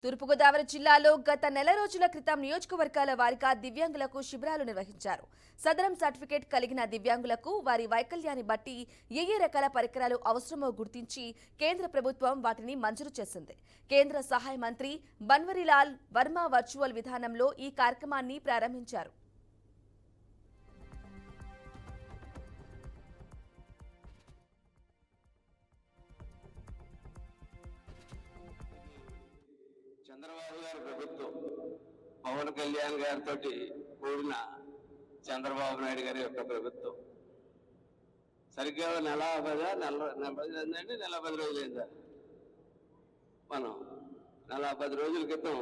తూర్పుగోదావరి జిల్లాలో గత నెల రోజుల క్రితం నియోజకవర్గాల వారీగా దివ్యాంగులకు శిబిరాలు నిర్వహించారు. సదరం సర్టిఫికేట్ కలిగిన దివ్యాంగులకు వారి వైకల్యాన్ని బట్టి ఏ రకాల పరికరాలు అవసరమో గుర్తించి కేంద్ర ప్రభుత్వం వాటిని మంజూరు చేసింది. కేంద్ర సహాయ మంత్రి బన్వరీలాల్ వర్మ వర్చువల్ విధానంలో ఈ కార్యక్రమాన్ని ప్రారంభించారు. చంద్రబాబు గారి ప్రభుత్వం పవన్ కళ్యాణ్ గారితో కూడిన చంద్రబాబు నాయుడు గారి యొక్క ప్రభుత్వం సరిగ్గా నెల 10 రోజులైందా? మనం నెల 10 రోజుల క్రితం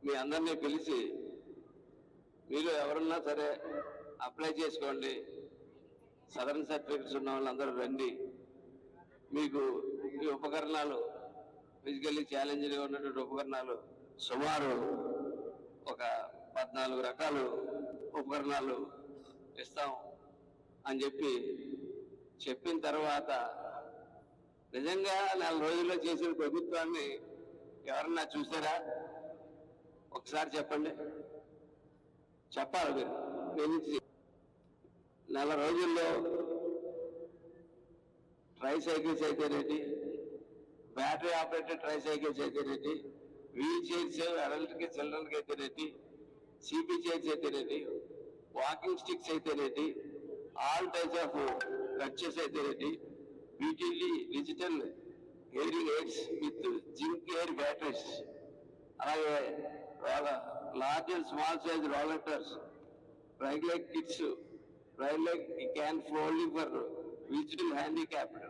మీ అందరినీ పిలిచి మీరు ఎవరున్నా సరే అప్లై చేసుకోండి, సదరన్ సర్టిఫికెట్స్ ఉన్న వాళ్ళందరూ రండి, మీకు ఈ ఉపకరణాలు ఫిజికల్లీ ఛాలెంజ్గా ఉన్నటువంటి ఉపకరణాలు సుమారు ఒక 14 రకాలు ఉపకరణాలు ఇస్తాం అని చెప్పిన తర్వాత నిజంగా నెల రోజుల్లో చేసిన ప్రభుత్వాన్ని ఎవరన్నా చూసారా? ఒకసారి చెప్పండి, చెప్పాలి మీరు. నెల రోజుల్లో ట్రై సైకిల్స్ అయితేనేటి, బ్యాటరీ ఆపరేటెడ్ ట్రై సైకిల్స్ అయితేనేటి, వీల్ చైర్స్ అడల్ట్కి చిల్డ్రన్కి అయితేనేటి, సిపి చైర్స్ అయితేనేటి, వాకింగ్ స్టిక్స్ అయితేనేటి, ఆల్ టైప్స్ ఆఫ్ క్రచెస్ అయితేనేటి, బీటీలీ digital hearing aids with zinc air batteries, అలాగే large and small size rollators, bright like kits, bright like cane folding for visual handicapped,